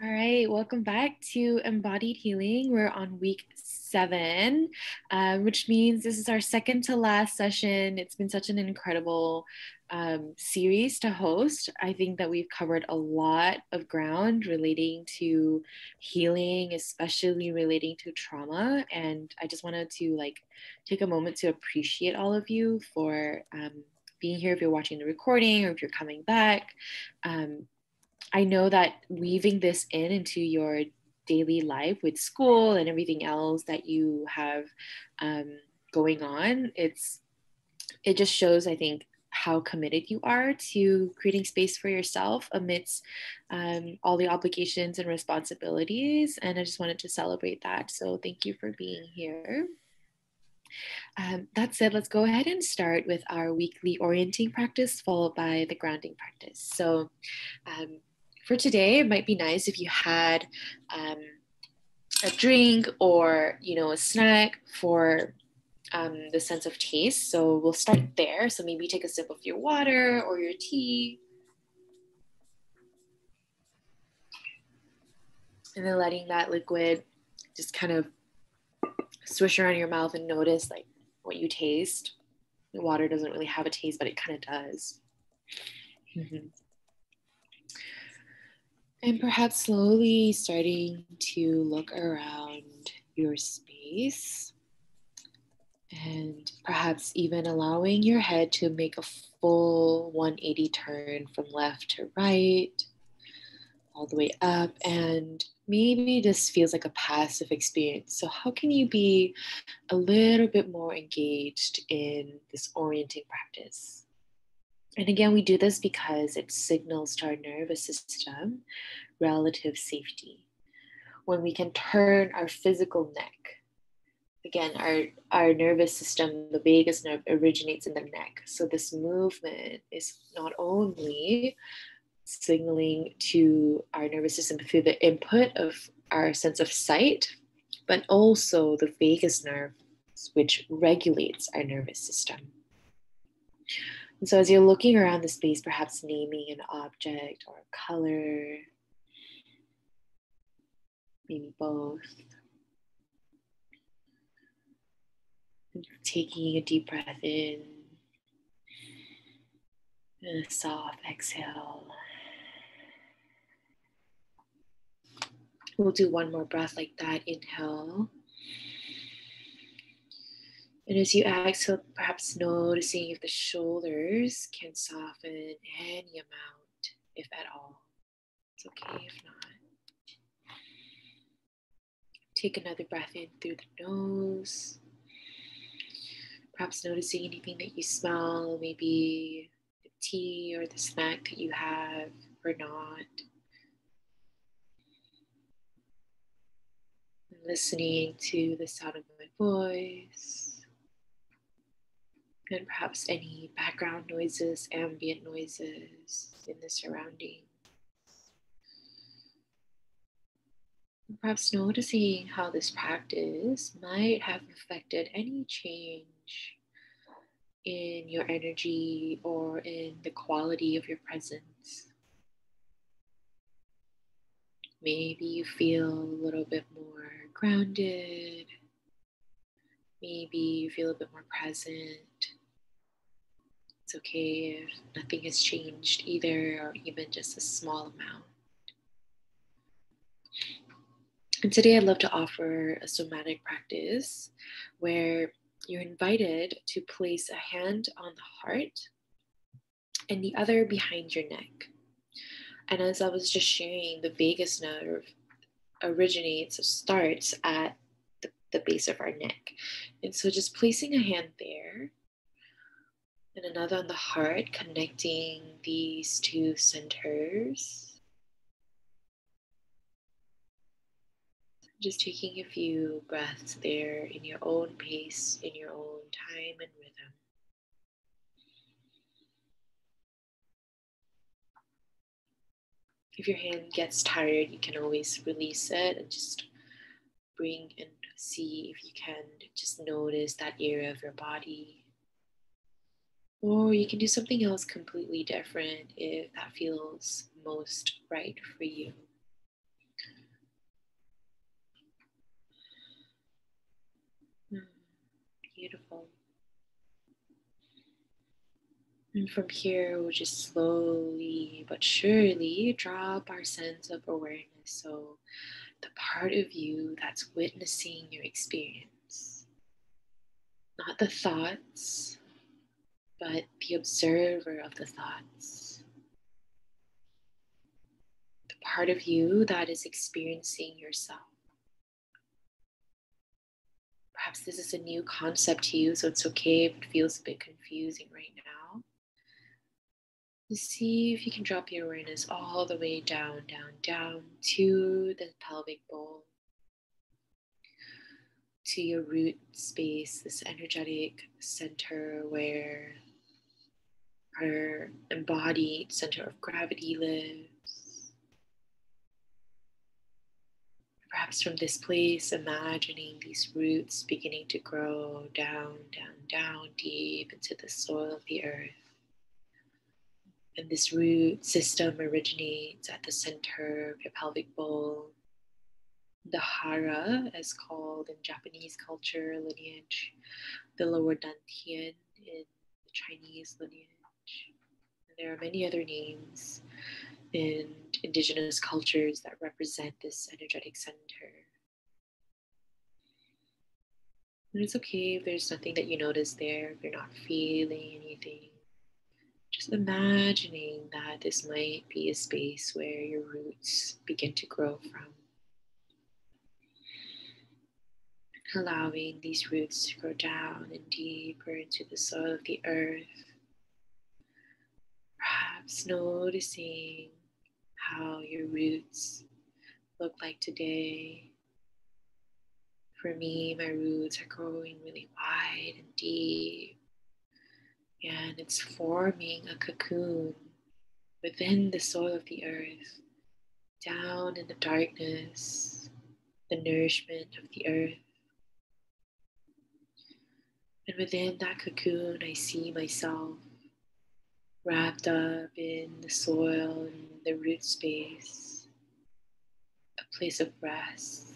All right, welcome back to Embodied Healing. We're on week 7, which means this is our second to last session. It's been such an incredible series to host. I think that we've covered a lot of ground relating to healing, especially relating to trauma. And I just wanted to take a moment to appreciate all of you for being here if you're watching the recording or if you're coming back. I know that weaving this into your daily life with school and everything else that you have going on, it just shows, I think, how committed you are to creating space for yourself amidst all the obligations and responsibilities. And I just wanted to celebrate that. So thank you for being here. That said, let's go ahead and start with our weekly orienting practice, followed by the grounding practice. So for today, it might be nice if you had a drink or, a snack for the sense of taste. So we'll start there. So maybe take a sip of your water or your tea. And then letting that liquid just kind of swish around your mouth and notice what you taste. The water doesn't really have a taste, but it kind of does. Mm-hmm. And perhaps slowly starting to look around your space and perhaps even allowing your head to make a full 180 turn from left to right, all the way up. And maybe this feels like a passive experience. So how can you be a little bit more engaged in this orienting practice? And again, we do this because it signals to our nervous system relative safety. When we can turn our physical neck, again, our nervous system, the vagus nerve, originates in the neck. So this movement is not only signaling to our nervous system through the input of our sense of sight, but also the vagus nerve, which regulates our nervous system. And so as you're looking around the space, perhaps naming an object or a color, maybe both. And taking a deep breath in and a soft exhale. We'll do one more breath like that. Inhale. And as you exhale, perhaps noticing if the shoulders can soften any amount, if at all. It's okay if not. Take another breath in through the nose. Perhaps noticing anything that you smell, maybe the tea or the snack that you have or not. And listening to the sound of my voice. And perhaps any background noises, ambient noises in the surroundings. And perhaps noticing how this practice might have affected any change in your energy or in the quality of your presence. Maybe you feel a little bit more grounded. Maybe you feel a bit more present. It's okay if nothing has changed either, or even just a small amount. And today I'd love to offer a somatic practice where you're invited to place a hand on the heart and the other behind your neck. And as I was just sharing, the vagus nerve originates or starts at the base of our neck. And so just placing a hand there and another on the heart, connecting these two centers. Just taking a few breaths there in your own pace, in your own time and rhythm. If your hand gets tired, you can always release it and just bring and see if you can just notice that area of your body. Or you can do something else completely different if that feels most right for you. Beautiful. And from here, we'll just slowly but surely drop our sense of awareness. So, the part of you that's witnessing your experience, not the thoughts, but the observer of the thoughts, the part of you that is experiencing yourself. Perhaps this is a new concept to you, so it's okay if it feels a bit confusing right now. Just see if you can drop your awareness all the way down, down, down to the pelvic bowl, to your root space, this energetic center where our embodied center of gravity lives. Perhaps from this place, imagining these roots beginning to grow down, down, down deep into the soil of the earth. And this root system originates at the center of your pelvic bowl. The hara, as called in Japanese culture lineage, the lower dantian in the Chinese lineage. And there are many other names in indigenous cultures that represent this energetic center. And it's okay if there's nothing that you notice there, if you're not feeling anything. Just imagining that this might be a space where your roots begin to grow from. Allowing these roots to grow down and deeper into the soil of the earth. Perhaps noticing how your roots look like today. For me, my roots are growing really wide and deep, and it's forming a cocoon within the soil of the earth, down in the darkness, the nourishment of the earth. And within that cocoon, I see myself wrapped up in the soil and the root space, a place of rest,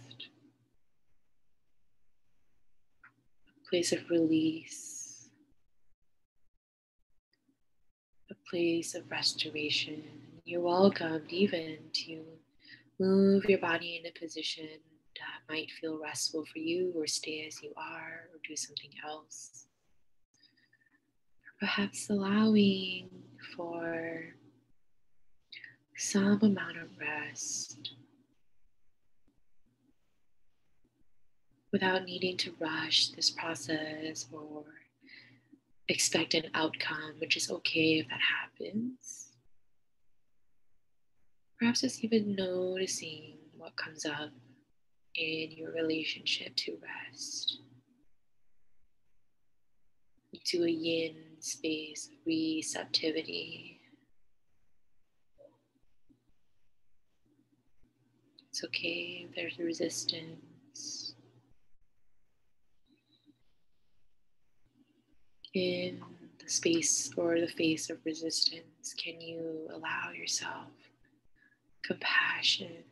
a place of release, a place of restoration. You're welcomed even to move your body in a position that might feel restful for you, or stay as you are, or do something else. Perhaps allowing for some amount of rest without needing to rush this process or expect an outcome, which is okay if that happens. Perhaps just even noticing what comes up in your relationship to rest, into a yin space of receptivity. It's okay if there's resistance. In the space or the face of resistance, can you allow yourself compassion?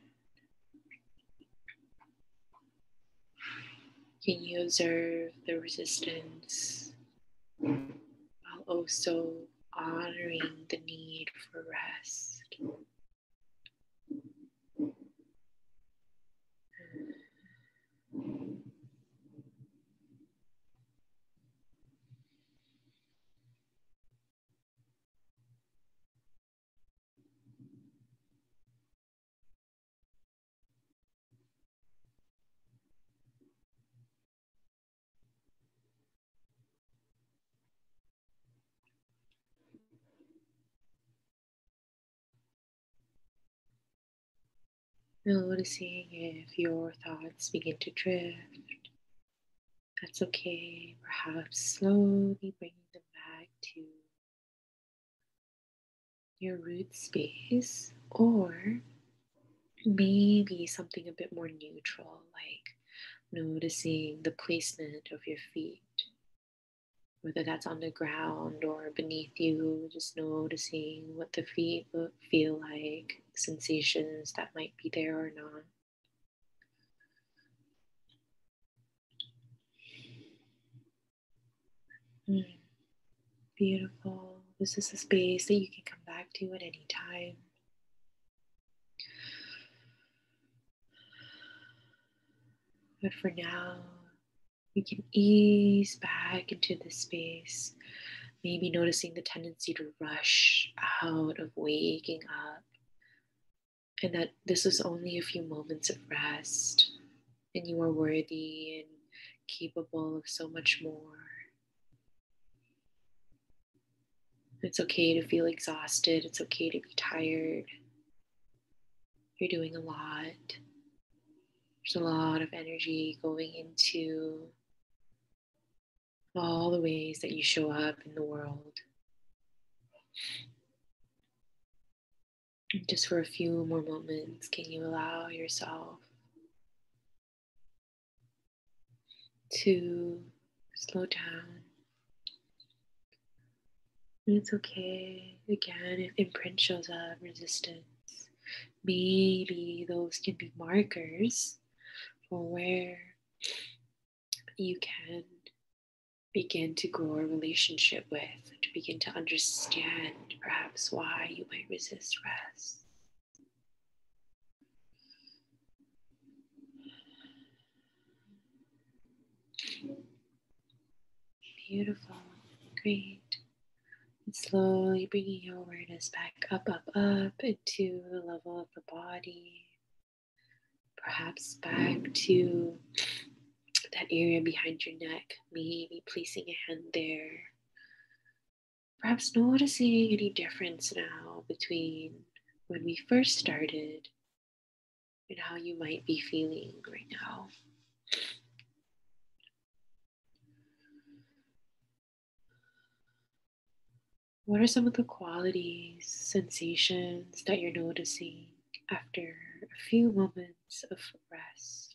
Can you observe the resistance while also honoring the need for rest? Noticing if your thoughts begin to drift. That's okay. Perhaps slowly bringing them back to your root space, or maybe something a bit more neutral, like noticing the placement of your feet, whether that's on the ground or beneath you, just noticing what the feet feel like, sensations that might be there or not. Mm, beautiful. This is a space that you can come back to at any time. But for now, you can ease back into this space, maybe noticing the tendency to rush out of waking up, and that this is only a few moments of rest, and you are worthy and capable of so much more. It's okay to feel exhausted. It's okay to be tired. You're doing a lot. There's a lot of energy going into all the ways that you show up in the world. And just for a few more moments, can you allow yourself to slow down? And it's okay, again, if imprint shows up, resistance. Maybe those can be markers for where you can begin to grow a relationship with, to begin to understand perhaps why you might resist rest. Beautiful, great. And slowly bringing your awareness back up into the level of the body, perhaps back to that area behind your neck, maybe placing a hand there. Perhaps noticing any difference now between when we first started and how you might be feeling right now. What are some of the qualities, sensations that you're noticing after a few moments of rest?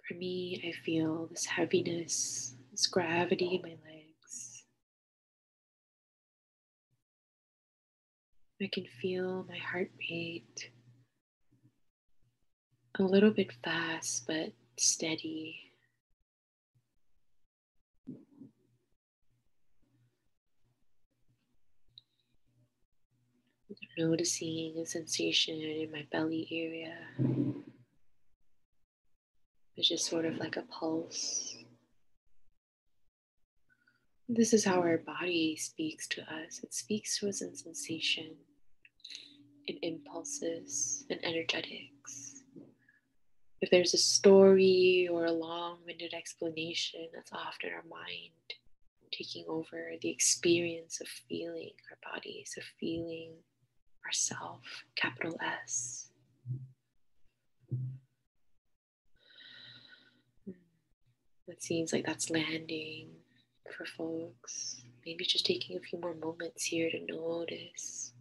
For me, I feel this heaviness, this gravity in my legs. I can feel my heart rate a little bit fast, but steady. I'm noticing a sensation in my belly area, which is sort of like a pulse. This is how our body speaks to us. It speaks to us in sensation, in impulses, and energetics. If there's a story or a long-winded explanation, that's often our mind taking over the experience of feeling our bodies, of feeling ourself, capital S. It seems like that's landing for folks. Maybe just taking a few more moments here to notice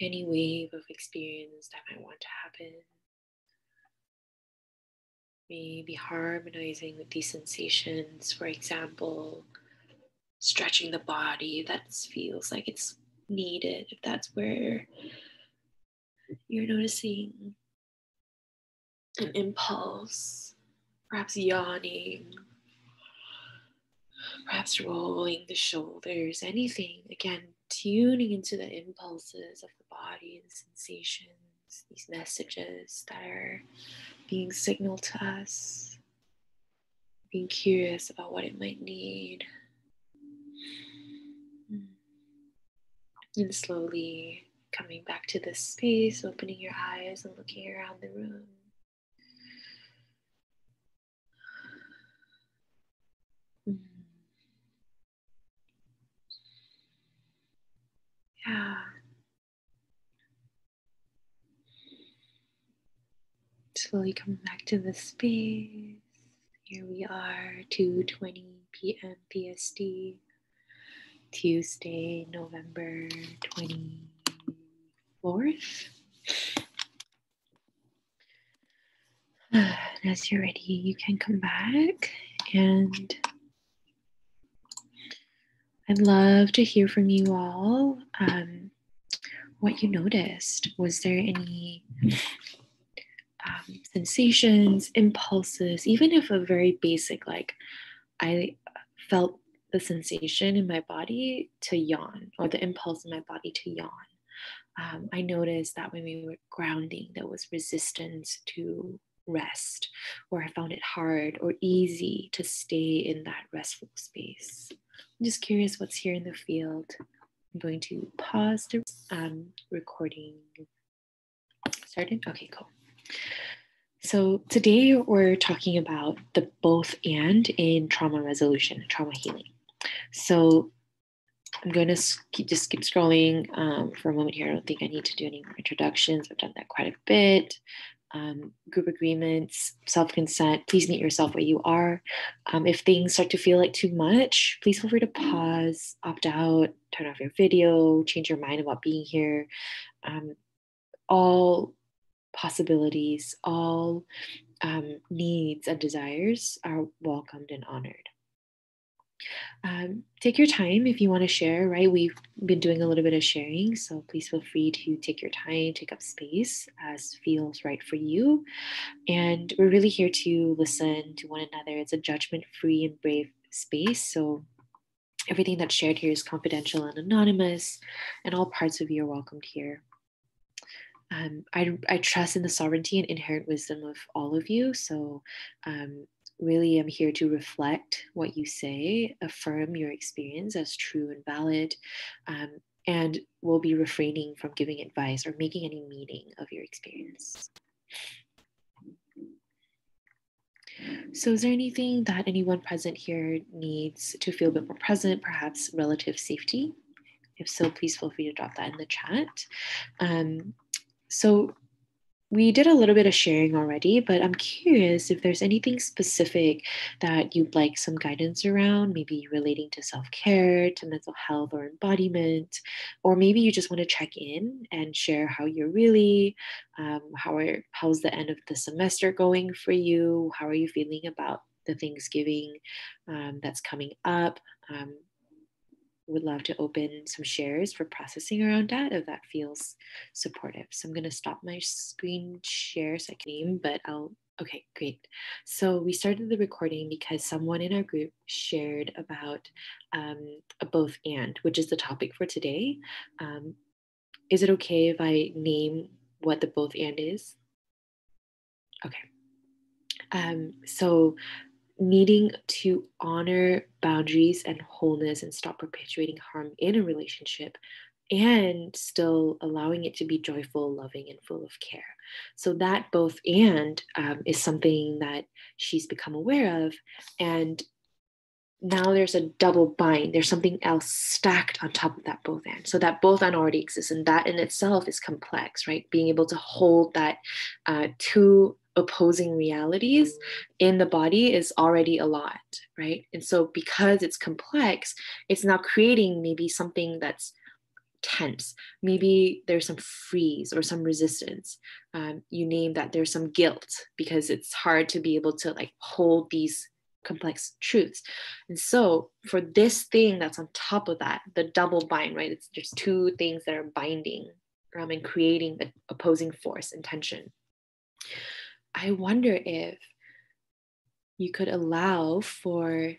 any wave of experience that might want to happen. Maybe harmonizing with these sensations, for example, stretching the body that feels like it's needed, if that's where you're noticing an impulse, perhaps yawning, perhaps rolling the shoulders, anything. Again, tuning into the impulses of the body, the sensations, these messages that are being signaled to us, being curious about what it might need. And slowly coming back to this space, opening your eyes and looking around the room. Yeah. Slowly coming back to the space. Here we are, 2:20 p.m. PST, Tuesday, November 24th. As you're ready, you can come back, and I'd love to hear from you all what you noticed. Was there any sensations, impulses, even if a very basic, like I felt the sensation in my body to yawn or the impulse in my body to yawn. I noticed that when we were grounding, there was resistance to rest, or I found it hard or easy to stay in that restful space. I'm just curious what's here in the field. I'm going to pause the recording. Started? Okay, cool. So today we're talking about the both and in trauma resolution, trauma healing. So I'm going to just keep scrolling for a moment here. I don't think I need to do any more introductions. I've done that quite a bit. Group agreements, self-consent. Please meet yourself where you are. If things start to feel like too much, please feel free to pause, opt out, turn off your video, change your mind about being here. All possibilities, all needs and desires are welcomed and honored. Take your time if you want to share, right? We've been doing a little bit of sharing, so please feel free to take your time, take up space as feels right for you. And we're really here to listen to one another. It's a judgment-free and brave space, so everything that's shared here is confidential and anonymous, and all parts of you are welcomed here. I trust in the sovereignty and inherent wisdom of all of you, so really I'm here to reflect what you say, affirm your experience as true and valid, and will be refraining from giving advice or making any meaning of your experience. So is there anything that anyone present here needs to feel a bit more present, perhaps relative safety? If so, please feel free to drop that in the chat. So we did a little bit of sharing already, but I'm curious if there's anything specific that you'd like some guidance around, maybe relating to self-care, to mental health or embodiment, or maybe you just want to check in and share how you're really, how's the end of the semester going for you? How are you feeling about the Thanksgiving that's coming up? Would love to open some shares for processing around that if that feels supportive. So I'm going to stop my screen share so I can name, but okay, great. So we started the recording because someone in our group shared about a both and, which is the topic for today. Is it okay if I name what the both and is? Okay. So needing to honor boundaries and wholeness and stop perpetuating harm in a relationship and still allowing it to be joyful, loving, and full of care. So that both and is something that she's become aware of. And now there's a double bind. There's something else stacked on top of that both and. So that both and already exists. And that in itself is complex, right? Being able to hold that two opposing realities in the body is already a lot, right? And so because it's complex, it's now creating maybe something that's tense. Maybe there's some freeze or some resistance. You name that. There's some guilt because it's hard to be able to like hold these complex truths. And so for this thing that's on top of that, the double bind, right? There's two things that are binding and creating the opposing force and tension. I wonder if you could allow for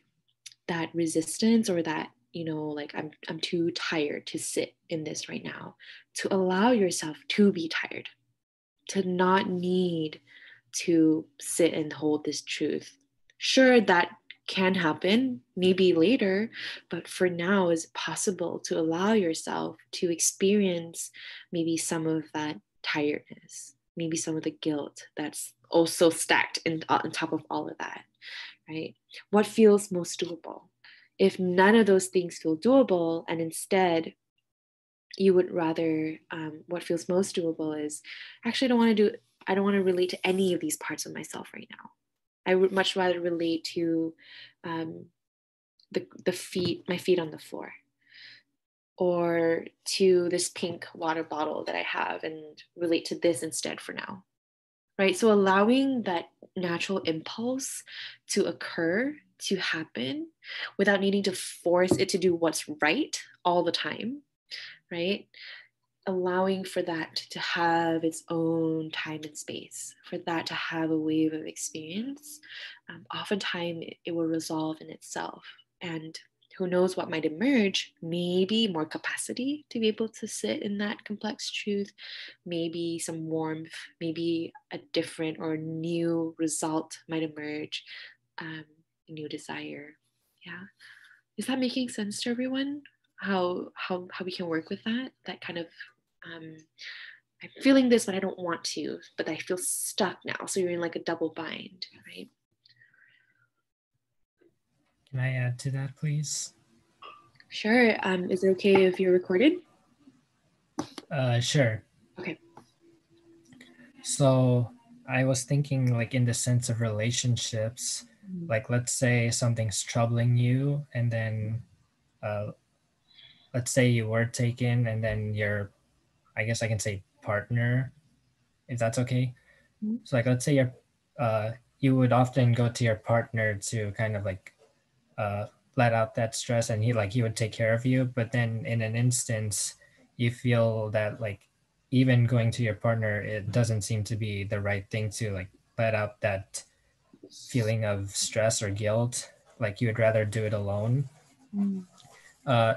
that resistance or that, like I'm too tired to sit in this right now, to allow yourself to be tired, to not need to sit and hold this truth. Sure, that can happen maybe later, but for now, is it possible to allow yourself to experience maybe some of that tiredness, maybe some of the guilt that's also stacked on top of all of that, right? What feels most doable? If none of those things feel doable, and instead you would rather, what feels most doable is, actually, I don't want to relate to any of these parts of myself right now. I would much rather relate to my feet on the floor, or to this pink water bottle that I have, and relate to this instead for now, right? So allowing that natural impulse to occur, to happen, without needing to force it to do what's right all the time, right? allowing for that to have its own time and space, for that to have a wave of experience, oftentimes it will resolve in itself. And who knows what might emerge? Maybe more capacity to be able to sit in that complex truth, maybe some warmth, maybe a different or new result might emerge, new desire. Yeah. Is that making sense to everyone? How we can work with that kind of I'm feeling this, but I don't want to, but I feel stuck now. So you're in like a double bind, right? Can I add to that, please? Sure. Is it okay if you're recorded? Sure. Okay. So I was thinking, like, in the sense of relationships, like, let's say something's troubling you, and then let's say you were taken, and then your, I guess I can say partner, if that's okay. Mm-hmm. So, like, let's say you would often go to your partner to kind of like let out that stress, and he would take care of you. But then in an instance, you feel that, like, even going to your partner, it doesn't seem to be the right thing to like let out that feeling of stress or guilt. Like, you would rather do it alone. Uh,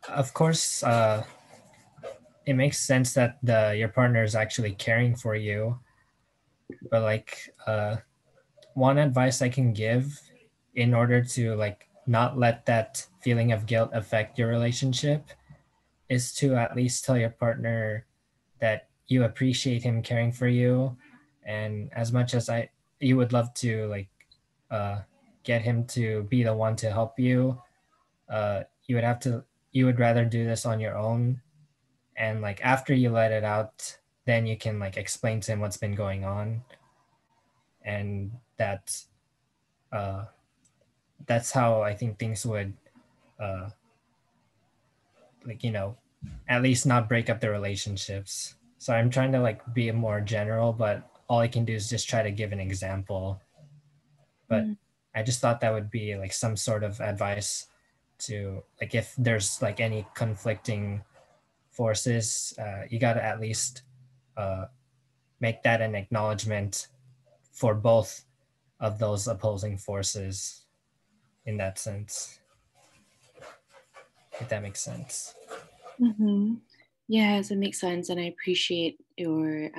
of course, it makes sense that your partner is actually caring for you, but like one advice I can give in order to like not let that feeling of guilt affect your relationship is to at least tell your partner that you appreciate him caring for you, and as much as you would love to like uh, get him to be the one to help you, you would rather do this on your own. And like after you let it out, then you can like explain to him what's been going on, and uh, that's how I think things would uh, like, at least not break up the relationships. So I'm trying to like be more general, but all I can do is just try to give an example. But I just thought that would be like some sort of advice to, like, if there's like any conflicting forces, you got to at least uh, make that an acknowledgement for both of those opposing forces in that sense, if that makes sense. Mm-hmm. Yes, it makes sense, and I appreciate your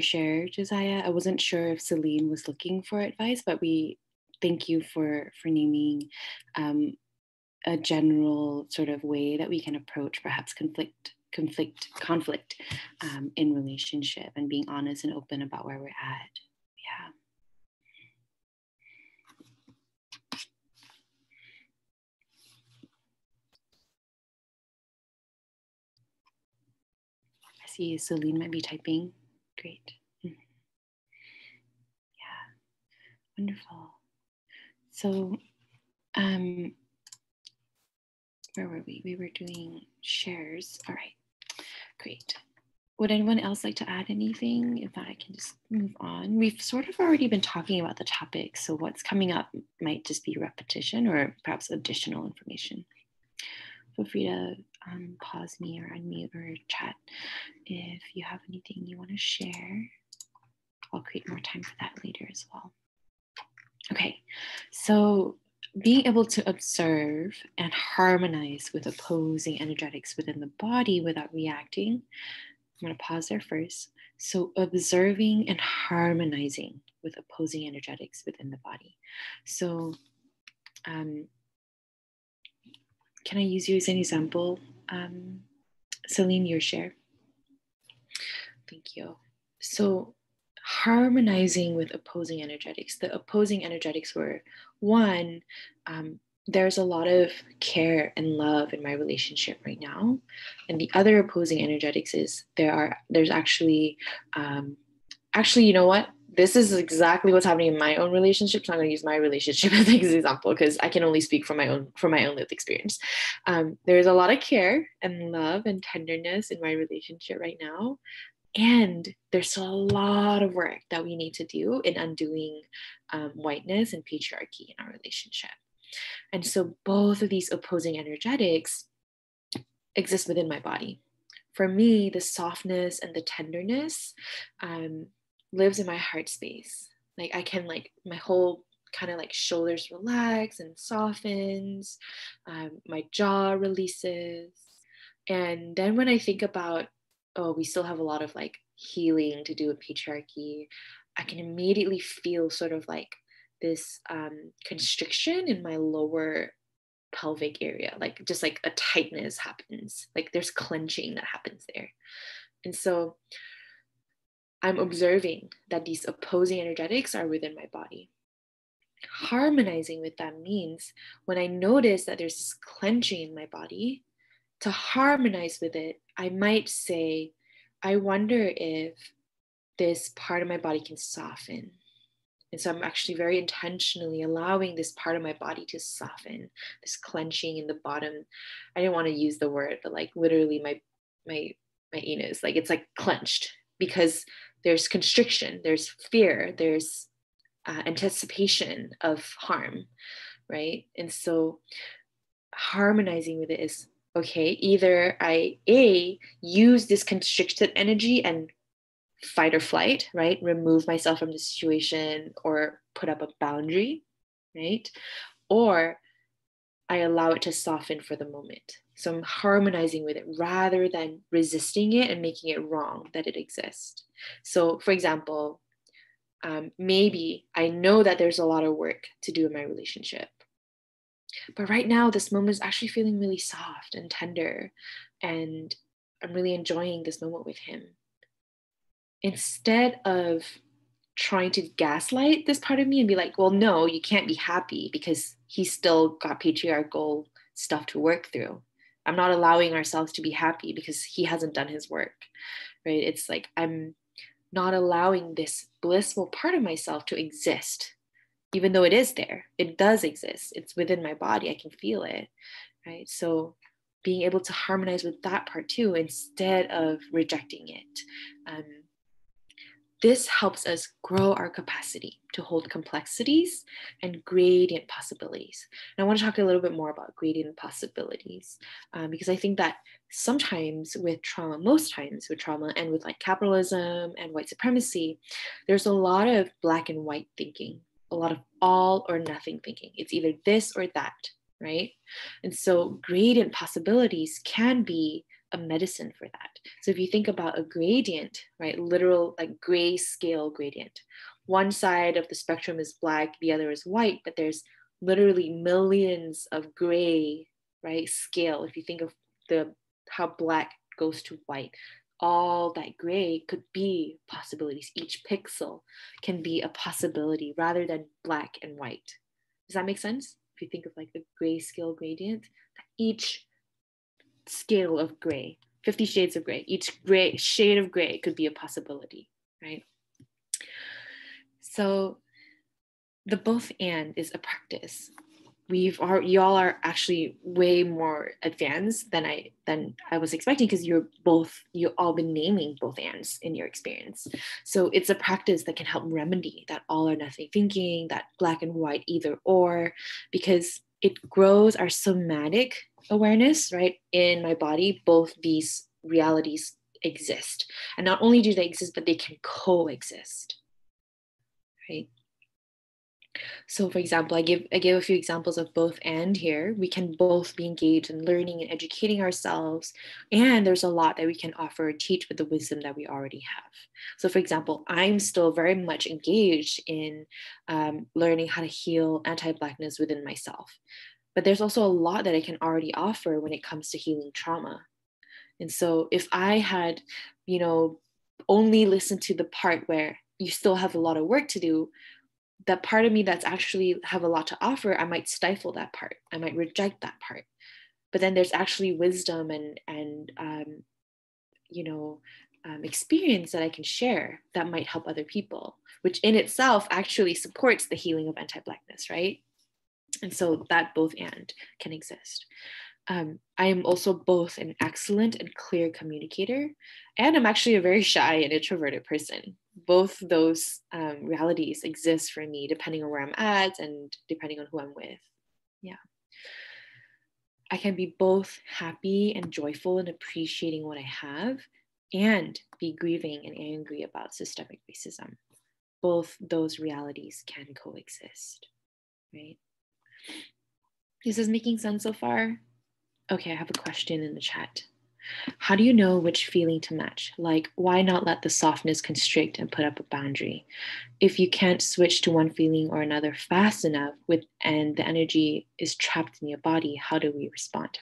share, Josiah. I wasn't sure if Celine was looking for advice, but we thank you for naming um, a general sort of way that we can approach perhaps conflict in relationship, and being honest and open about where we're at. Yeah. I see Celine might be typing. Great. Yeah, wonderful. So, where were we? We were doing shares. All right, great. Would anyone else like to add anything? If not, I can just move on. We've sort of already been talking about the topic, so what's coming up might just be repetition or perhaps additional information. Feel free to pause me or unmute or chat if you have anything you want to share. I'll create more time for that later as well. Okay, so being able to observe and harmonize with opposing energetics within the body without reacting. I'm going to pause there first. So, observing and harmonizing with opposing energetics within the body. So, can I use you as an example? Celine, your share. Thank you. So, harmonizing with opposing energetics. The opposing energetics were one, there's a lot of care and love in my relationship right now, and the other opposing energetics is there's actually you know what, this is exactly what's happening in my own relationship, so I'm going to use my relationship as an example because I can only speak from my own lived experience. There's a lot of care and love and tenderness in my relationship right now, and there's a lot of work that we need to do in undoing whiteness and patriarchy in our relationship. And so both of these opposing energetics exist within my body for me, the softness and the tenderness lives in my heart space. Like I can like my whole kind of like shoulders relax and softens, my jaw releases. And then when I think about, oh, we still have a lot of like healing to do with patriarchy, I can immediately feel sort of like this constriction in my lower pelvic area, like just like a tightness happens, like there's clenching that happens there. And so I'm observing that these opposing energetics are within my body. Harmonizing with that means when I notice that there's this clenching in my body, to harmonize with it, I might say, I wonder if this part of my body can soften. And so I'm actually very intentionally allowing this part of my body to soften, this clenching in the bottom. I didn't want to use the word, but like literally my anus, like it's like clenched because there's constriction, there's fear, there's anticipation of harm, right? And so harmonizing with it is okay, either I use this constricted energy and fight or flight, right? Remove myself from the situation or put up a boundary, right? Or I allow it to soften for the moment. So I'm harmonizing with it rather than resisting it and making it wrong that it exists. So, for example, maybe I know that there's a lot of work to do in my relationship. But right now, this moment is actually feeling really soft and tender. And I'm really enjoying this moment with him. Instead of trying to gaslight this part of me and be like, well, no, you can't be happy because he's still got patriarchal stuff to work through. I'm not allowing ourselves to be happy because he hasn't done his work, right? It's like I'm not allowing this blissful part of myself to exist, even though it is there. It does exist. It's within my body. I can feel it, right? So being able to harmonize with that part too, instead of rejecting it. This helps us grow our capacity to hold complexities and gradient possibilities. And I want to talk a little bit more about gradient possibilities because I think that sometimes with trauma, most times with trauma and with like capitalism and white supremacy, there's a lot of black and white thinking, a lot of all or nothing thinking. It's either this or that, right? And so gradient possibilities can be a medicine for that. So if you think about a gradient, right, literal like gray scale gradient, one side of the spectrum is black, the other is white, but there's literally millions of gray, right, scale. If you think of how black goes to white, all that gray could be possibilities. Each pixel can be a possibility rather than black and white. Does that make sense? If you think of like the gray scale gradient, each scale of gray, 50 shades of gray, each gray shade of gray could be a possibility, right? So the both and is a practice. Y'all are actually way more advanced than I was expecting because you all been naming both ands in your experience. So it's a practice that can help remedy that all or nothing thinking, that black and white either or, because it grows our somatic awareness, right? In my body, both these realities exist. And not only do they exist, but they can coexist, right? So for example, I give a few examples of both and here. We can both be engaged in learning and educating ourselves. And there's a lot that we can offer or teach with the wisdom that we already have. So for example, I'm still very much engaged in learning how to heal anti-Blackness within myself. But there's also a lot that I can already offer when it comes to healing trauma. And so if I had, only listened to the part where you still have a lot of work to do, that part of me that's actually have a lot to offer, I might stifle that part. I might reject that part. But then there's actually wisdom and experience that I can share that might help other people, which in itself actually supports the healing of anti-Blackness, right? And so that both and can exist. I am also both an excellent and clear communicator, and I'm actually a very shy and introverted person. Both those realities exist for me depending on where I'm at and depending on who I'm with. Yeah. I can be both happy and joyful and appreciating what I have, and be grieving and angry about systemic racism. Both those realities can coexist, right? This is making sense so far? Okay, I have a question in the chat. How do you know which feeling to match? Like, why not let the softness constrict and put up a boundary? If you can't switch to one feeling or another fast enough and the energy is trapped in your body, how do we respond?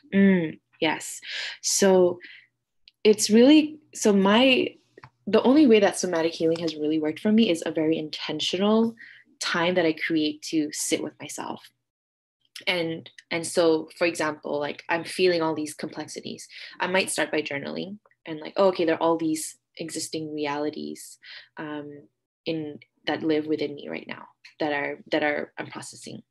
Yes. So it's really, the only way that somatic healing has really worked for me is a very intentional time that I create to sit with myself. And so, for example, like I'm feeling all these complexities, I might start by journaling and like, oh, okay, there are all these existing realities in that live within me right now that I'm processing.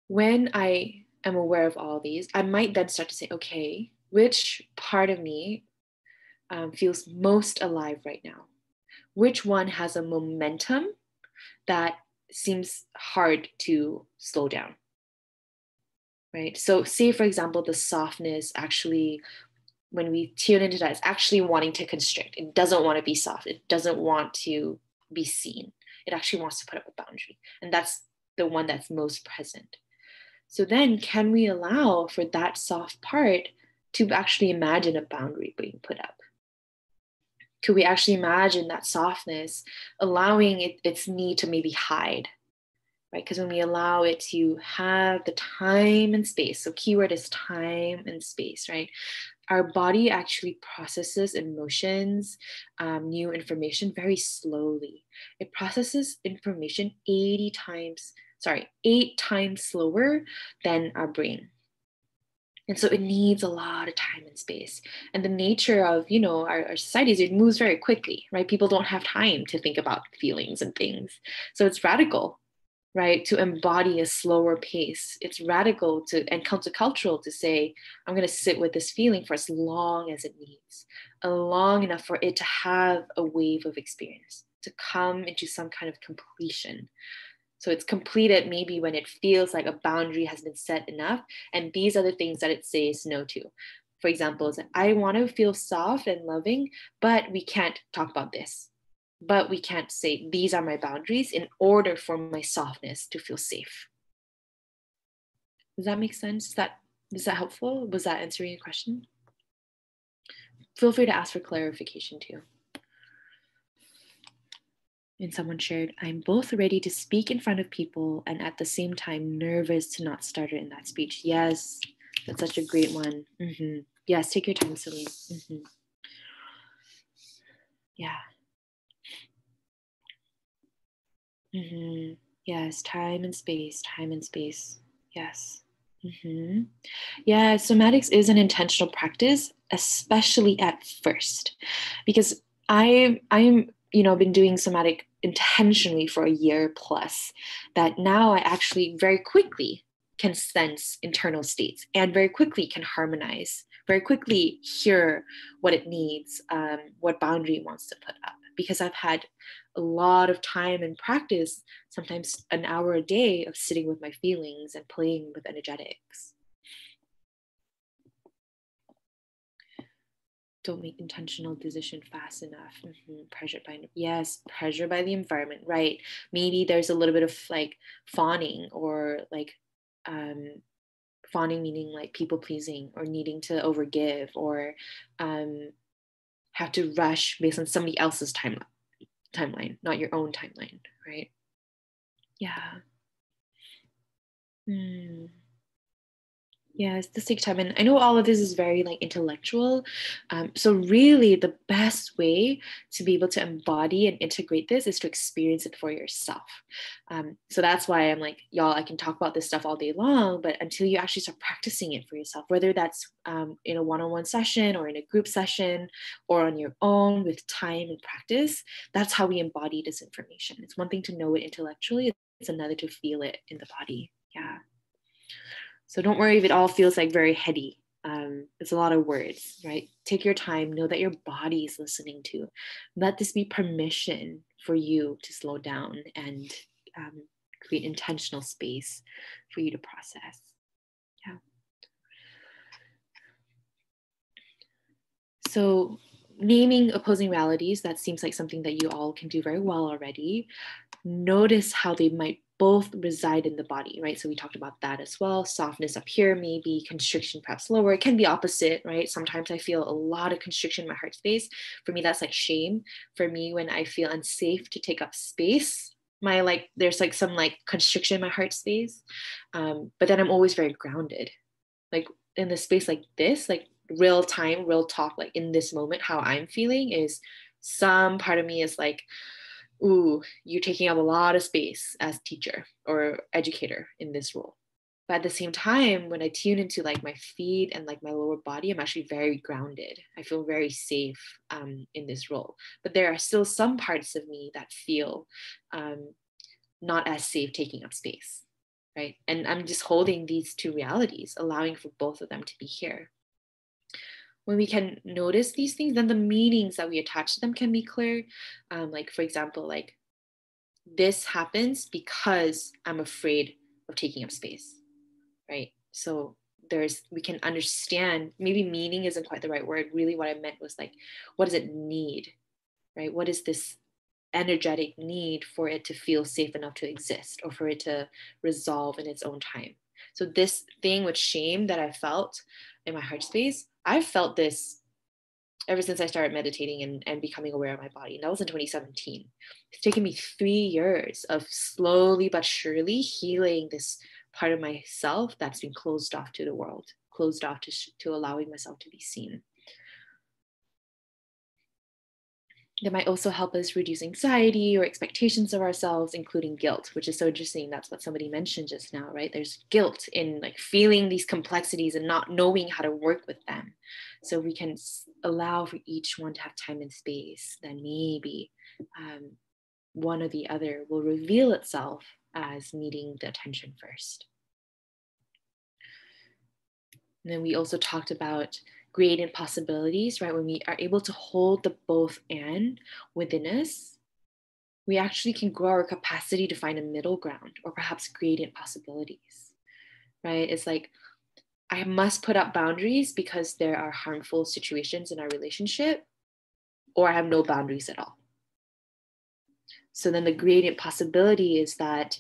When I am aware of all these, I might then start to say, okay, which part of me feels most alive right now? Which one has a momentum that seems hard to slow down? Right? So say, for example, the softness actually, when we tune into that, it's actually wanting to constrict. It doesn't want to be soft. It doesn't want to be seen. It actually wants to put up a boundary. And that's the one that's most present. So then can we allow for that soft part to actually imagine a boundary being put up? Could we actually imagine that softness allowing its need to maybe hide? Right? Because when we allow it to have the time and space, so keyword is time and space, right? Our body actually processes emotions, new information very slowly. It processes information 8 times slower than our brain. And so it needs a lot of time and space. And the nature of, our societies, it moves very quickly, right? People don't have time to think about feelings and things. So it's radical, right? To embody a slower pace. It's radical and countercultural to say, I'm going to sit with this feeling for as long as it needs, long enough for it to have a wave of experience, to come into some kind of completion. So it's completed maybe when it feels like a boundary has been set enough. And these are the things that it says no to. For example, it's like, I want to feel soft and loving, but we can't talk about this. But we can't say, these are my boundaries in order for my softness to feel safe. Does that make sense? Is that helpful? Was that answering your question? Feel free to ask for clarification too. And someone shared, I'm both ready to speak in front of people and at the same time nervous to not stutter in that speech. Yes, that's such a great one. Mm-hmm. Yes, take your time, Celine. Mm-hmm. Yeah. Mm-hmm. Yes, time and space, time and space. Yes. Mm-hmm. Yeah, somatics is an intentional practice, especially at first, because I'm been doing somatic intentionally for a year plus. That now I actually very quickly can sense internal states and very quickly can harmonize, very quickly hear what it needs, what boundary it wants to put up, because I've had a lot of time and practice, sometimes an hour a day of sitting with my feelings and playing with energetics. Don't make intentional decision fast enough. Pressure by the environment, right? Maybe there's a little bit of like fawning, or like fawning meaning like people pleasing or needing to overgive, or have to rush based on somebody else's timeline, not your own timeline, right? Yeah. Yes, this takes time. And I know all of this is very like intellectual. So really the best way to be able to embody and integrate this is to experience it for yourself. So that's why I'm like, y'all, I can talk about this stuff all day long, but until you actually start practicing it for yourself, whether that's in a one-on-one session or in a group session or on your own with time and practice, that's how we embody this information. It's one thing to know it intellectually, it's another to feel it in the body. Yeah. So don't worry if it all feels like very heady. It's a lot of words, right? Take your time, know that your body is listening to. Let this be permission for you to slow down and create intentional space for you to process. So naming opposing realities, that seems like something that you all can do very well already. Notice how they might both reside in the body, right? So we talked about that as well. Softness up here, maybe constriction perhaps lower. It can be opposite, right? Sometimes I feel a lot of constriction in my heart space. For me, that's like shame. For me, when I feel unsafe to take up space, there's like some like constriction in my heart space. But then I'm always very grounded. Like in the space like this, like real time, real talk, like in this moment, how I'm feeling is some part of me is like, ooh, you're taking up a lot of space as teacher or educator in this role. But at the same time, when I tune into like my feet and like my lower body, I'm actually very grounded. I feel very safe in this role. But there are still some parts of me that feel not as safe taking up space, right? And I'm just holding these two realities, allowing for both of them to be here. When we can notice these things, then the meanings that we attach to them can be clear. Like, for example, like this happens because I'm afraid of taking up space, right? So we can understand, maybe meaning isn't quite the right word. Really what I meant was like, what does it need, right? What is this energetic need for it to feel safe enough to exist or for it to resolve in its own time? So this thing with shame that I felt in my heart space, I've felt this ever since I started meditating and becoming aware of my body. And that was in 2017. It's taken me 3 years of slowly but surely healing this part of myself that's been closed off to the world, closed off to allowing myself to be seen. That might also help us reduce anxiety or expectations of ourselves, including guilt, which is so interesting. That's what somebody mentioned just now, right? There's guilt in like feeling these complexities and not knowing how to work with them. So we can allow for each one to have time and space. Then maybe one or the other will reveal itself as needing the attention first. And then we also talked about gradient possibilities, right? When we are able to hold the both and within us, we actually can grow our capacity to find a middle ground or perhaps gradient possibilities, right? It's like, I must put up boundaries because there are harmful situations in our relationship, or I have no boundaries at all. So then the gradient possibility is that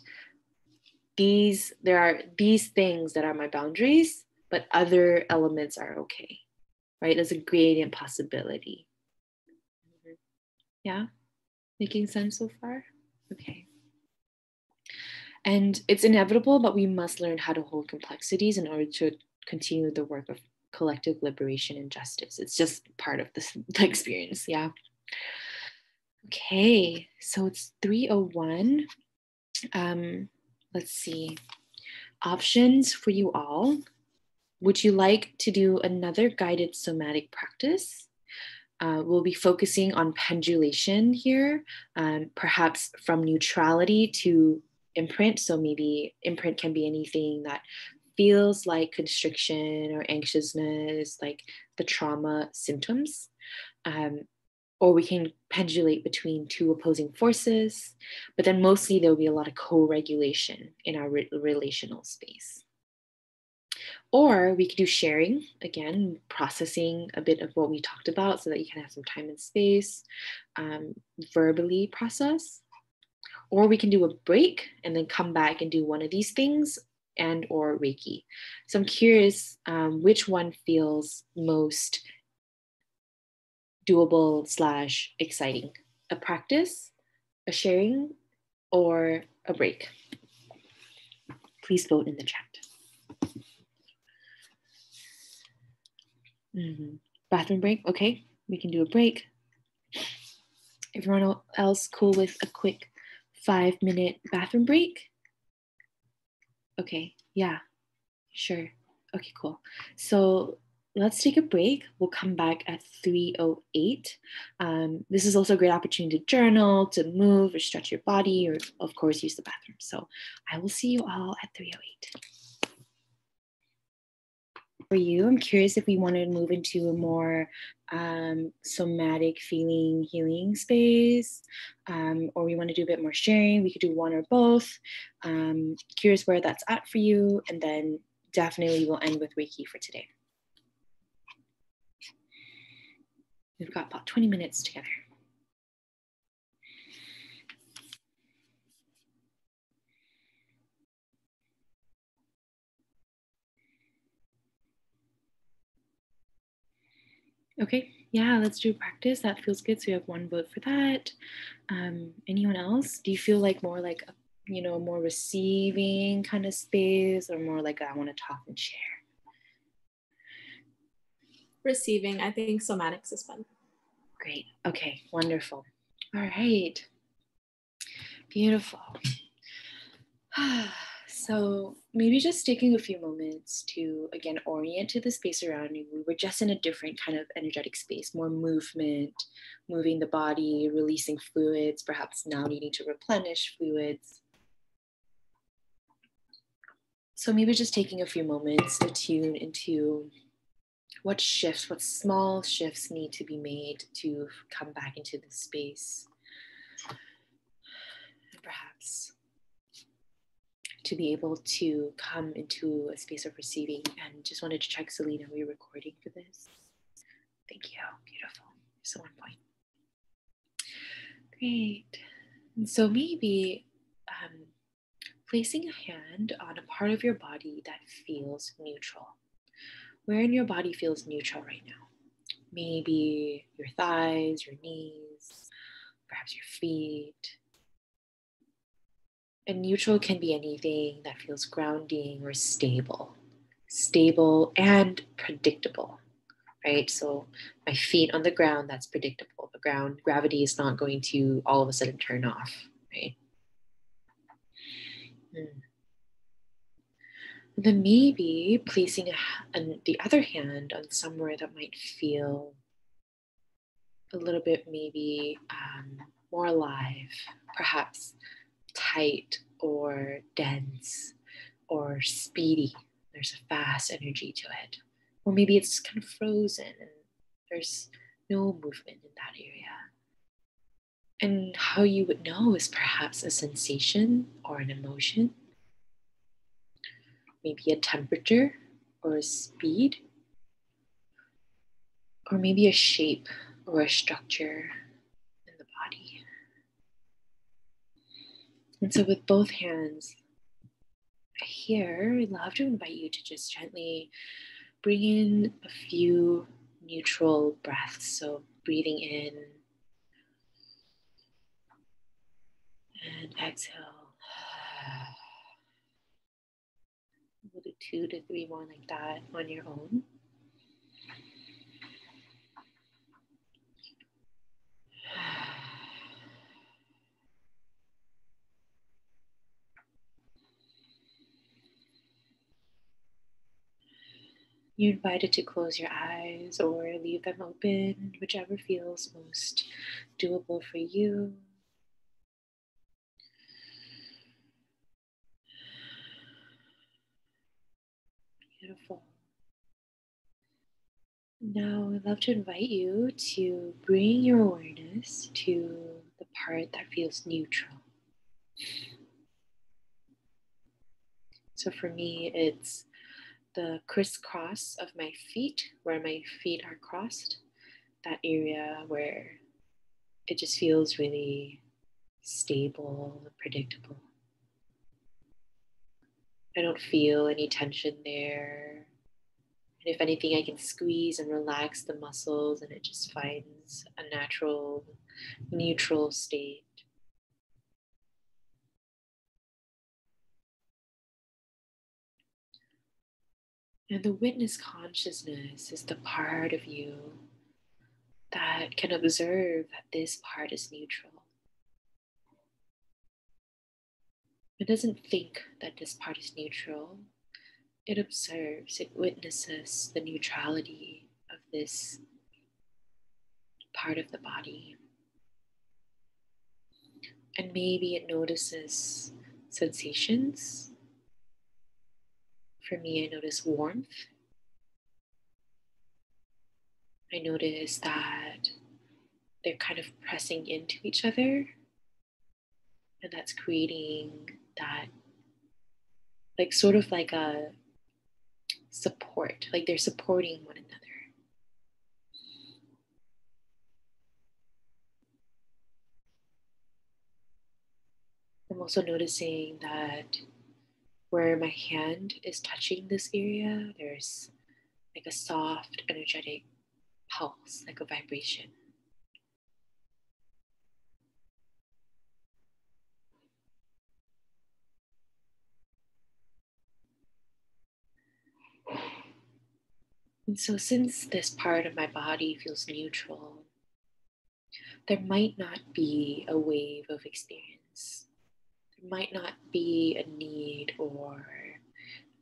there are these things that are my boundaries, but other elements are okay, right? There's a gradient possibility. Yeah, making sense so far? Okay. And it's inevitable, but we must learn how to hold complexities in order to continue the work of collective liberation and justice. It's just part of the experience, yeah. Okay, so it's 3:01. Let's see. Options for you all. Would you like to do another guided somatic practice? We'll be focusing on pendulation here, perhaps from neutrality to imprint. So maybe imprint can be anything that feels like constriction or anxiousness, like the trauma symptoms. Or we can pendulate between two opposing forces, but then mostly there will be a lot of co-regulation in our relational space. Or we could do sharing, again, processing a bit of what we talked about so that you can have some time and space, verbally process. Or we can do a break and then come back and do one of these things and or Reiki. So I'm curious which one feels most doable / exciting. A practice, a sharing, or a break? Please vote in the chat. Bathroom break? Okay, we can do a break. Everyone else cool with a quick 5-minute bathroom break? Okay, yeah, sure. Okay, cool. So let's take a break. We'll come back at 3:08. This is also a great opportunity to journal, to move or stretch your body, or of course use the bathroom. So I will see you all at 3:08. For you, I'm curious if we want to move into a more somatic feeling healing space, or we want to do a bit more sharing. We could do one or both. Curious where that's at for you, and then definitely we'll end with Reiki for today. We've got about 20 minutes together. Okay, yeah, let's do practice. That feels good. So we have one vote for that. Anyone else? Do you feel like more like a, more receiving kind of space, or more like I want to talk and share? Receiving. I think somatics is fun. Great. Okay, wonderful. All right. Beautiful. So maybe just taking a few moments to, again, orient to the space around you. We were just in a different kind of energetic space, more movement, moving the body, releasing fluids, perhaps now needing to replenish fluids. So maybe just taking a few moments to tune into what shifts, what small shifts need to be made to come back into this space. And perhaps to be able to come into a space of receiving. And just wanted to check, Selena, are we recording for this? Thank you. Beautiful. So on point. Great. And so maybe placing a hand on a part of your body that feels neutral. Where in your body feels neutral right now? Maybe your thighs, your knees, perhaps your feet. And neutral can be anything that feels grounding or stable and predictable, right? So my feet on the ground, that's predictable. The ground, gravity is not going to all of a sudden turn off, right? Then maybe placing the other hand on somewhere that might feel a little bit maybe more alive, perhaps tight or dense or speedy. There's a fast energy to it. Or maybe it's kind of frozen and there's no movement in that area. And how you would know is perhaps a sensation or an emotion, maybe a temperature or a speed, or maybe a shape or a structure in the body. And so with both hands here, I'd love to invite you to just gently bring in a few neutral breaths. So breathing in and exhale. We'll do 2 to 3 more like that on your own. You're invited to close your eyes or leave them open, whichever feels most doable for you. Beautiful. Now, I'd love to invite you to bring your awareness to the part that feels neutral. So for me, it's the crisscross of my feet, where my feet are crossed, that area where it just feels really stable and predictable. I don't feel any tension there. And if anything, I can squeeze and relax the muscles and it just finds a natural, neutral state. And the witness consciousness is the part of you that can observe that this part is neutral. It doesn't think that this part is neutral. It observes, it witnesses the neutrality of this part of the body. And maybe it notices sensations. For me, I notice warmth. I notice that they're kind of pressing into each other. And that's creating that, like sort of like a support, like they're supporting one another. I'm also noticing that where my hand is touching this area, there's like a soft, energetic pulse, like a vibration. And so, since this part of my body feels neutral, there might not be a wave of experience. There might not be a need or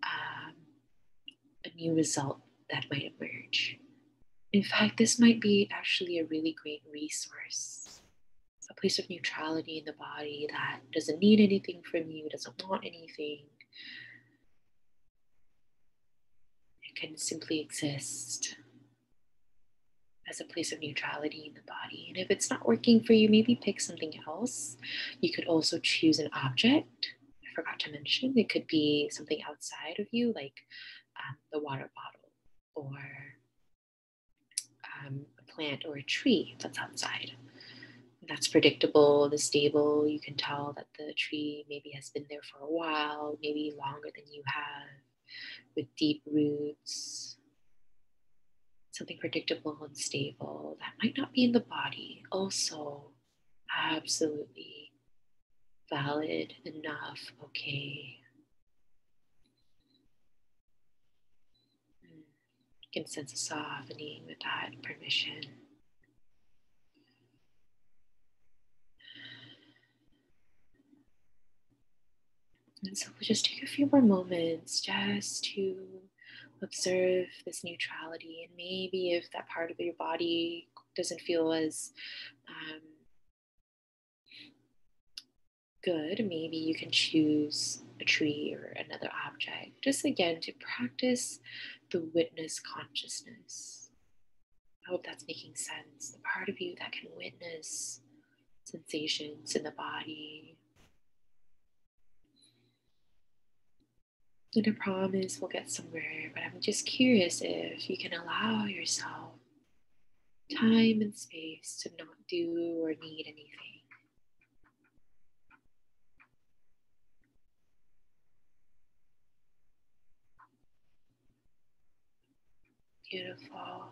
um, a new result that might emerge. In fact, this might be actually a really great resource, a place of neutrality in the body that doesn't need anything from you, doesn't want anything. It can simply exist as a place of neutrality in the body. And if it's not working for you, maybe pick something else. You could also choose an object. I forgot to mention, it could be something outside of you, like the water bottle or a plant or a tree that's outside. That's predictable and stable. You can tell that the tree maybe has been there for a while, maybe longer than you have, with deep roots. Something predictable and stable that might not be in the body. Also, absolutely valid enough. Okay. You can sense a softening with that permission. And so we'll just take a few more moments just to observe this neutrality. And maybe if that part of your body doesn't feel as good, maybe you can choose a tree or another object. Just again to practice the witness consciousness. I hope that's making sense. The part of you that can witness sensations in the body. And I promise we'll get somewhere, but I'm just curious if you can allow yourself time and space to not do or need anything. Beautiful.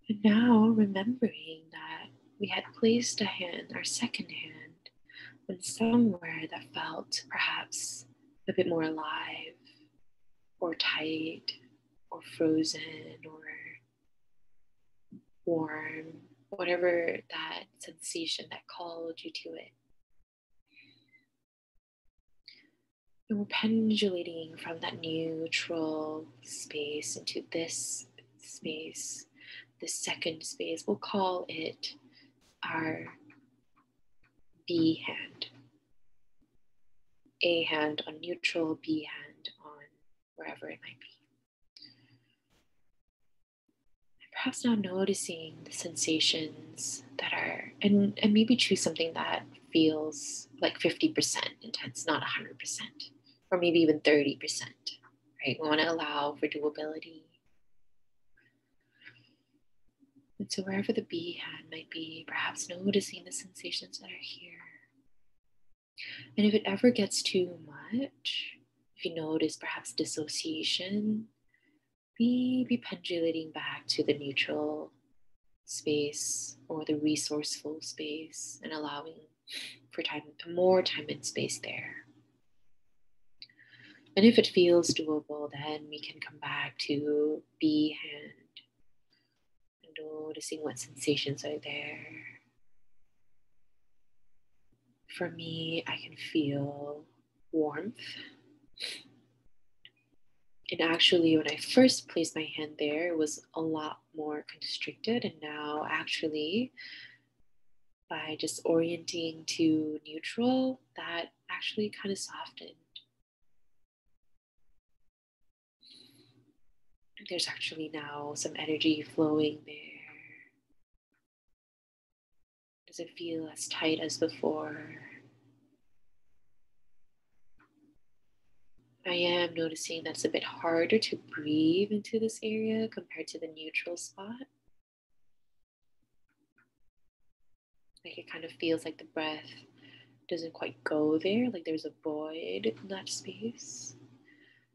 And now remembering that we had placed a hand, our second hand, on somewhere that felt perhaps a bit more alive or tight or frozen or warm, whatever that sensation that called you to it. And we're pendulating from that neutral space into this space, this second space. We'll call it our B hand. A hand on neutral, B hand on wherever it might be. And perhaps now noticing the sensations that are, and maybe choose something that feels like 50% intense, not 100%, or maybe even 30%, right? We want to allow for doability. And so wherever the B hand might be, perhaps noticing the sensations that are here. And if it ever gets too much, if you notice perhaps dissociation, maybe pendulating back to the neutral space or the resourceful space and allowing for more time and space there. And if it feels doable, then we can come back to B hand and noticing what sensations are there. For me, I can feel warmth. And actually, when I first placed my hand there, it was a lot more constricted. And now, actually, by just orienting to neutral, that actually kind of softened. There's actually now some energy flowing there. Doesn't feel as tight as before. I am noticing that it's a bit harder to breathe into this area compared to the neutral spot. Like it kind of feels like the breath doesn't quite go there, like there's a void in that space.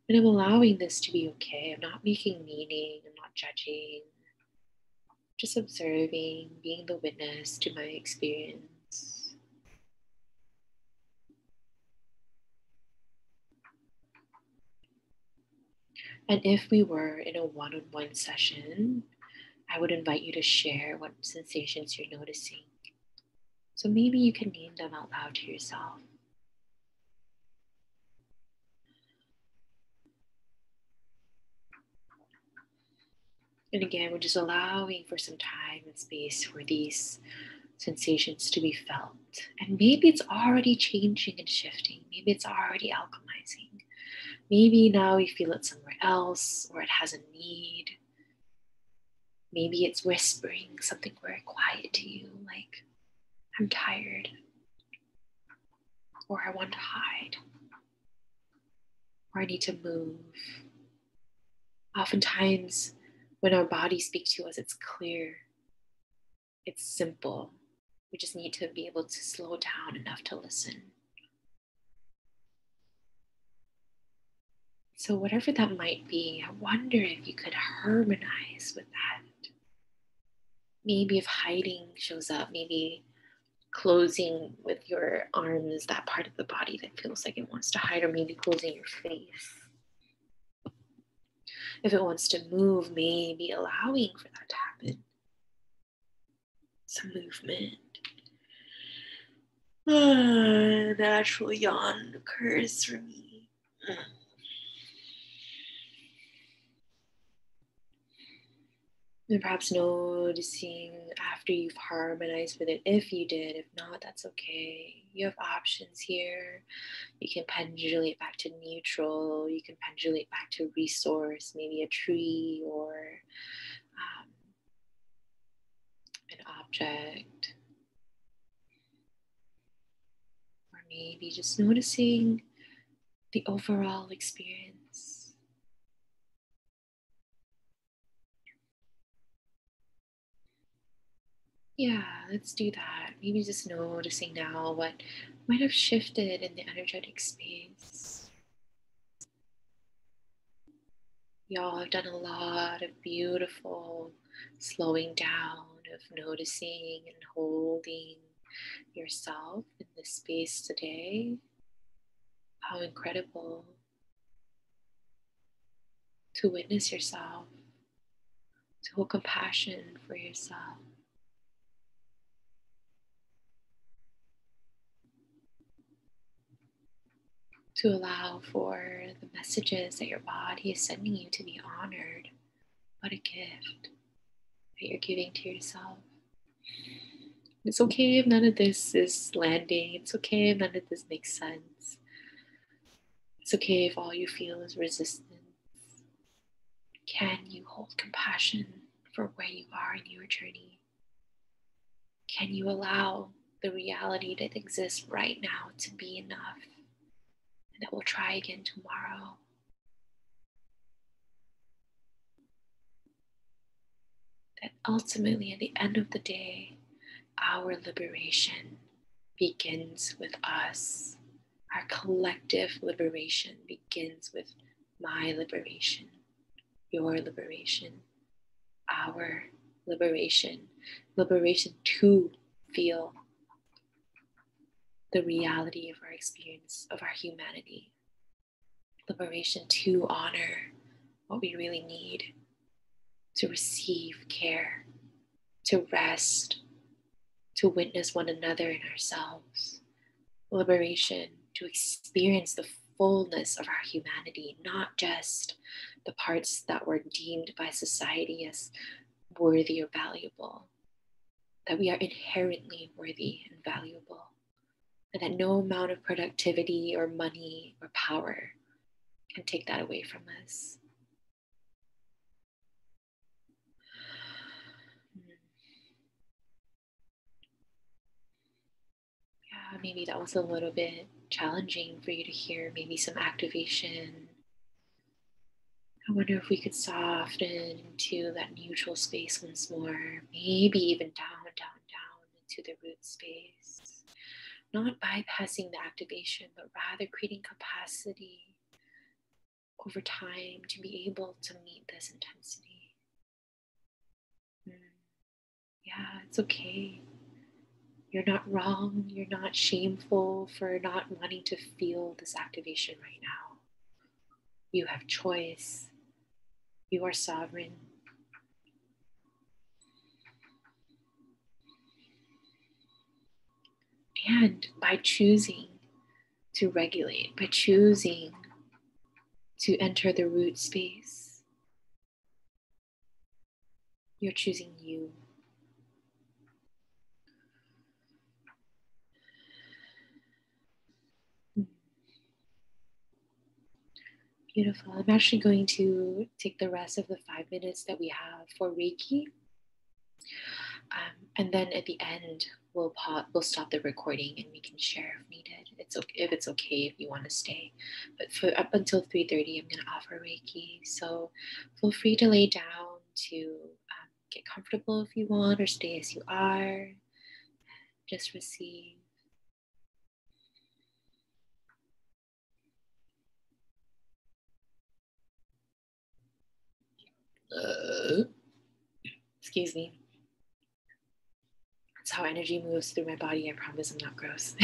And I'm allowing this to be okay. I'm not making meaning, I'm not judging, just observing, being the witness to my experience. And if we were in a one-on-one session, I would invite you to share what sensations you're noticing. So maybe you can name them out loud to yourself. And again, we're just allowing for some time and space for these sensations to be felt. And maybe it's already changing and shifting. Maybe it's already alchemizing. Maybe now you feel it somewhere else, or it has a need. Maybe it's whispering something very quiet to you, like, I'm tired, or I want to hide, or I need to move. Oftentimes, when our bodies speak to us, it's clear, it's simple. We just need to be able to slow down enough to listen. So, whatever that might be, I wonder if you could harmonize with that. Maybe if hiding shows up, maybe closing with your arms, that part of the body that feels like it wants to hide, or maybe closing your face. If it wants to move, maybe allowing for that to happen. Some movement. Natural yawn occurs for me. And perhaps noticing after you've harmonized with it, if you did. If not, that's okay. You have options here. You can pendulate back to neutral. You can pendulate back to resource, maybe a tree or an object. Or maybe just noticing the overall experience. Yeah, let's do that. Maybe just noticing now what might have shifted in the energetic space. Y'all have done a lot of beautiful slowing down, of noticing and holding yourself in this space today. How incredible to witness yourself, to hold compassion for yourself. To allow for the messages that your body is sending you to be honored. What a gift that you're giving to yourself. It's okay if none of this is landing. It's okay if none of this makes sense. It's okay if all you feel is resistance. Can you hold compassion for where you are in your journey? Can you allow the reality that exists right now to be enough? And that we'll try again tomorrow. That ultimately, at the end of the day, our liberation begins with us. Our collective liberation begins with my liberation, your liberation, our liberation. Liberation to feel the reality of our experience, of our humanity. Liberation to honor what we really need, to receive care, to rest, to witness one another and ourselves. Liberation to experience the fullness of our humanity, not just the parts that were deemed by society as worthy or valuable, that we are inherently worthy and valuable, and that no amount of productivity or money or power can take that away from us. Yeah, maybe that was a little bit challenging for you to hear, maybe some activation. I wonder if we could soften into that neutral space once more, maybe even down into the root space. not bypassing the activation, but rather creating capacity over time to be able to meet this intensity. Yeah, it's okay. You're not wrong. You're not shameful for not wanting to feel this activation right now. You have choice. You are sovereign. And by choosing to regulate, by choosing to enter the root space, you're choosing you. Beautiful. I'm actually going to take the rest of the 5 minutes that we have for Reiki. And then at the end, we'll stop the recording and we can share if needed. It's okay if it's okay if you want to stay. But for up until 3:30, I'm going to offer Reiki. So feel free to lay down, to get comfortable if you want, or stay as you are. Just receive. Excuse me. That's how energy moves through my body. I promise I'm not gross.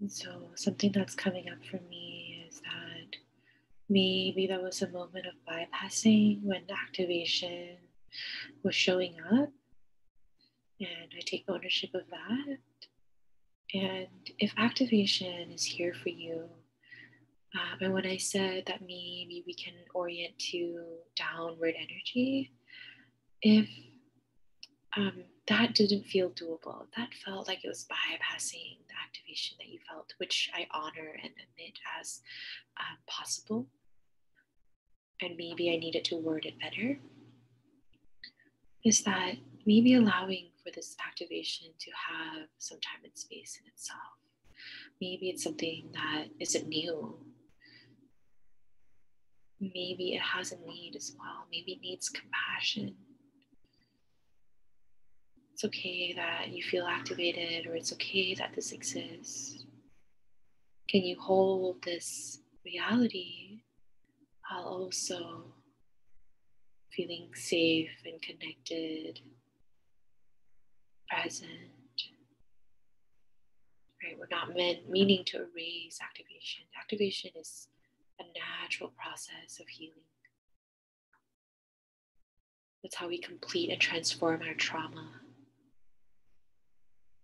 And so something that's coming up for me Is that maybe there was a moment of bypassing when activation was showing up, and I take ownership of that. And if activation is here for you, and when I said that maybe we can orient to downward energy, if that didn't feel doable, that felt like it was bypassing the activation that you felt, which I honor and admit as possible, and maybe I needed to word it better, is that maybe allowing for this activation to have some time and space in itself. Maybe it's something that isn't new. Maybe it has a need as well. Maybe it needs compassion. It's okay that you feel activated, or it's okay that this exists. Can you hold this reality while also feeling safe and connected, present? Right? We're not meaning to erase activation. Activation is a natural process of healing. That's how we complete and transform our trauma.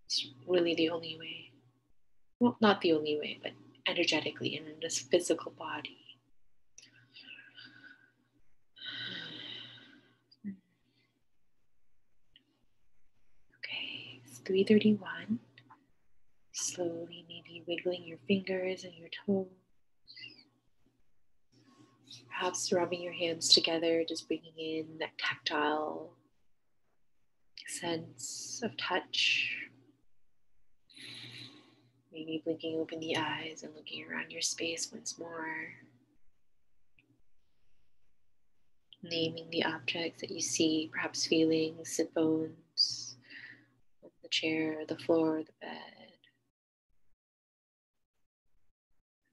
It's really the only way. Well, not the only way, but energetically and in this physical body. Okay, it's 3:31. Slowly, maybe wiggling your fingers and your toes. Perhaps rubbing your hands together, just bringing in that tactile sense of touch. Maybe blinking open the eyes and looking around your space once more. Naming the objects that you see, perhaps feeling sit bones on the chair, the floor, the bed.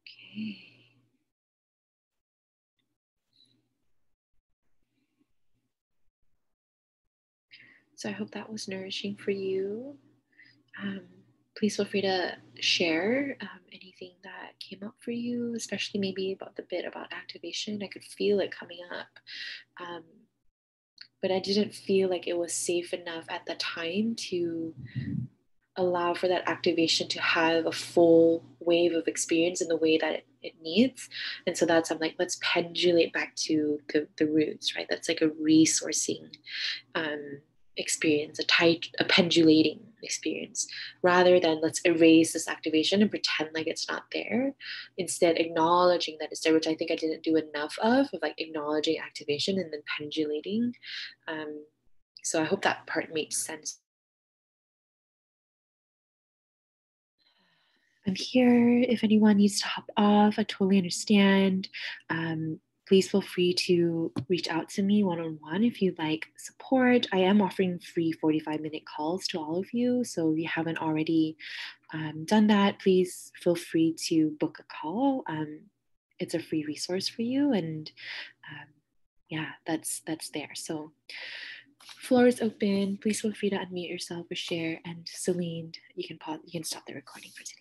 Okay. So I hope that was nourishing for you. Please feel free to share anything that came up for you, especially maybe about the bit about activation. I could feel it coming up, but I didn't feel like it was safe enough at the time to allow for that activation to have a full wave of experience in the way that it needs. And so that's, I'm like, let's pendulate back to the roots, right? That's like a resourcing experience, a pendulating experience, rather than let's erase this activation and pretend like it's not there. Instead, acknowledging that it's there, which I think I didn't do enough of like acknowledging activation and then pendulating. So I hope that part makes sense. I'm here if anyone needs to hop off. I totally understand. Please feel free to reach out to me one-on-one if you'd like support. I am offering free 45-minute calls to all of you. So if you haven't already done that, please feel free to book a call. It's a free resource for you. And yeah, that's there. So floor is open. Please feel free to unmute yourself or share. And Celine, you can stop the recording for today.